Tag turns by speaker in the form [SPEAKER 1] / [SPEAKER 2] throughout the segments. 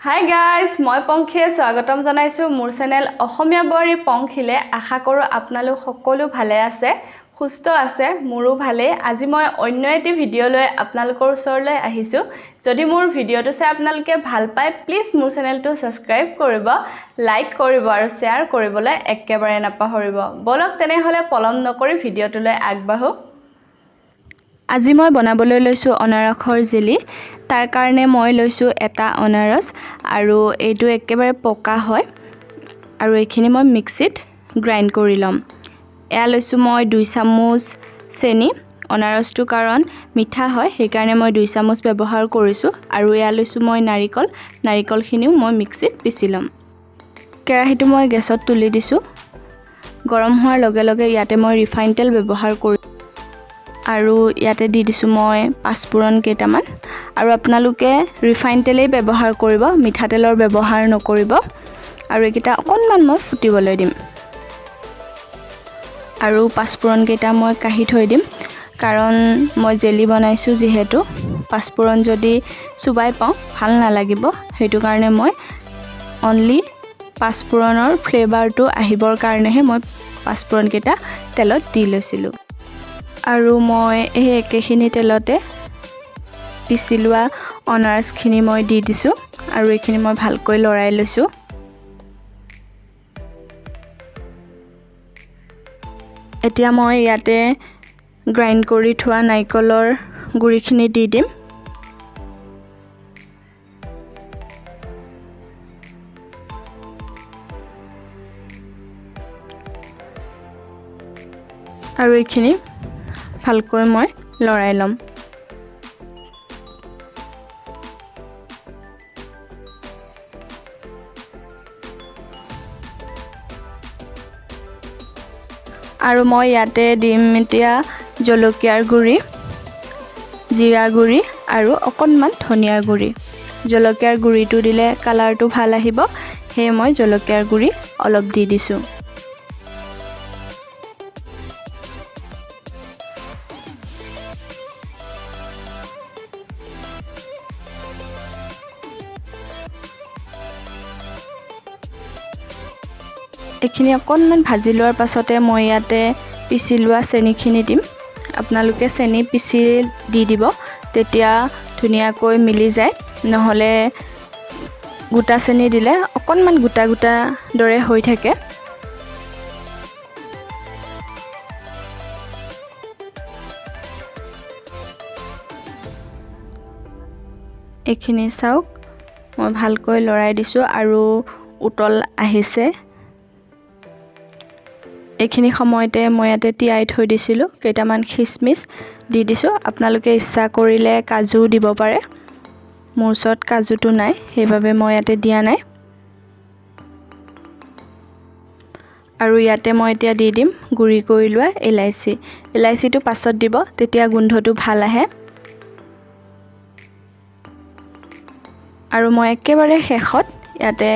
[SPEAKER 1] Hi guys, মই পংখিয়ে স্বাগতম জনাইছো মোৰ চেনেল অসমীয়া বৰী পংখিলে আশা কৰো আপোনালোক সকলো ভালে আছে সুস্থ আছে মোৰো ভালে আজি মই অন্য এটি ভিডিও লৈ আপোনালোকৰ ওচৰলৈ আহিছো যদি মোৰ ভিডিওটো চাই আপোনালোকে ভাল পায় প্লিজ মোৰ চেনেলটো সাবস্ক্ৰাইব কৰিব লাইক কৰিব আৰু শেয়াৰ কৰিবলৈ একেবাৰে নাপাহৰিব বলক তেনেহলে পলম নকৰি ভিডিওটোলৈ আগবাঢ়ো আজি মই বনাবলৈ লৈছো অনাৰসৰ জেলি তাৰ কাৰণে মই লৈছো এটা অনাৰস আৰু এইটো একেবাৰে পকা হয় আৰু এইখিনি মই মিক্সিত গ্ৰাইন্ড কৰি লম এয়া লৈছো মই 2 চামুচ চেনি অনাৰসটো কাৰণ মিঠা হয় সেই কাৰণে মই 2 চামুচ ব্যৱহাৰ কৰিছো আৰু এয়া লৈছো মই নাৰিকলখিনিও মই মিক্সিত পিছি লম কেৰাহীটো মই গেছত তুলি দিছো গৰম হোৱাৰ লগে লগে ইয়াতে মই ৰিফাইন তেল ব্যৱহাৰ কৰি আৰু ইয়াতে দি দিছো মই পাঁচপুৰণ কেইটামান আৰু আপোনালোকে ৰিফাইন তেলেই ব্যৱহাৰ কৰিব মিঠা তেলৰ ব্যৱহাৰ নকৰিব আৰু এইকেইটা অকনমান মই ফুটিবলৈ দিম আৰু পাঁচপুৰণ কেইটা মই কাঢ়ি থৈ দিম কাৰণ মই জেলি বনাইছো যিহেতু পাঁচপুৰণ যদি সুবাই পাওঁ ভাল নালাগিব হেতু কাৰণে মই অনলি পাঁচপুৰণৰ ফ্লেভাৰটো আহিবৰ কাৰণেহে মই পাঁচপুৰণ কেইটা তেলত দি লৈছিলো আৰু মই এই একেখিনি তেলতে পিছিলোৱা অনাৰসখিনি মই দি দিছো আৰু এইখিনি মই ভালকৈ লৰাই লৈছো এতিয়া মই ইয়াতে গ্ৰাইন্ড কৰি থোৱা নাৰিকলৰ গুৰিখিনি দি দিম আৰু এইখিনি ভালকৈ মই লৰাই লম আৰু মই ইয়াতে দিম এতিয়া জলকীয়াৰ গুৰি জিৰা গুৰি আৰু অকনমান ধনিয়াৰ গুৰি জলকীয়াৰ গুৰিটো দিলে কালাৰটো ভাল আহিব হে মই জলকীয়াৰ গুৰি অলপ দি দিছো এখিনি অকনমান ভাজি লোৱাৰ পাছতে মই ইয়াতে পিছি লোৱা চেনিখিনি দিম আপোনালোকে চেনি পিছি দি দিব তেতিয়া ধুনিয়াকৈ মিলি যায় নহলে গোটা চেনি দিলে অকনমান গোটা গোটা দৰে হৈ থাকে এখিনি চাওক মই ভালকৈ লৰাই দিছো আৰু উতল আহিছে এখিনি সময়তে মই ইয়াতে তিয়াই থৈ দিছিলো কেইটামান খিচমিচ দি দিছো আপোনালোকে ইচ্ছা কৰিলে কাজু দিব পাৰে মোৰ ওচৰত কাজুটো নাই সেইবাবে মই ইয়াতে দিয়া নাই আৰু ইয়াতে মই এতিয়া দি দিম গুৰি কৰি লোৱা ইলাইচিটো পাছত দিব তেতিয়া গোন্ধটো ভাল আহে আৰু মই একেবাৰে শেষত ইয়াতে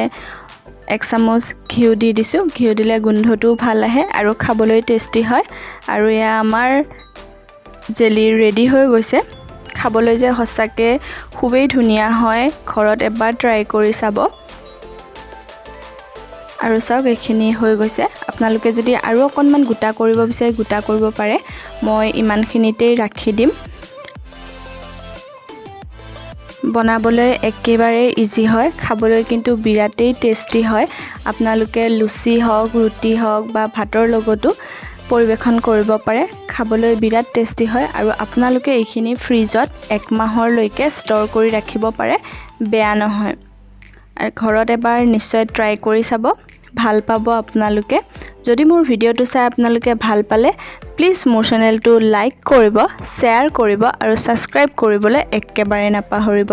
[SPEAKER 1] 1 চামুচ ঘিউ দি দিছো ঘিউ দিলে গোন্ধটো ভাল আহে আৰু খাবলৈ টেষ্টি হয় আৰু এয়া আমাৰ জেলি ৰেডি হৈ গৈছে খাবলৈ যে হসাকে খুবেই ধুনিয়া হয় ঘৰত এবাৰ ট্ৰাই কৰি চাব আৰু চাওক এখিনি হৈ গৈছে আপোনালোকে যদি আৰু অকনমান গোটা কৰিব বিচাৰে গোটা কৰিব পাৰে মই ইমানখিনিতেই ৰাখি দিম বনাবলৈ একেবাৰে ইজি হয় খাবলৈ কিন্তু বিৰাটেই টেষ্টি হয় আপোনালোকে লুচি হওক ৰুটি হওক বা ভাতৰ লগতো পৰিবেশন কৰিব পাৰে খাবলৈ বিৰাট টেষ্টি হয় আৰু আপোনালোকে এইখিনি ফ্ৰিজত 1 মাহৰ লৈকে ষ্টৰ কৰি ৰাখিব পাৰে বেয়া নহয় আৰু ঘৰত এবাৰ নিশ্চয় ট্ৰাই কৰি চাব ভাল পাব আপোনালোকে যদি মোৰ ভিডিওটো চাই আপোনালোকে ভাল পালে প্লিজ মোৰ চেনেলটো লাইক কৰিব শেয়াৰ কৰিব আৰু সাবস্ক্ৰাইব কৰিবলৈ একেবাৰে নাপাহৰিব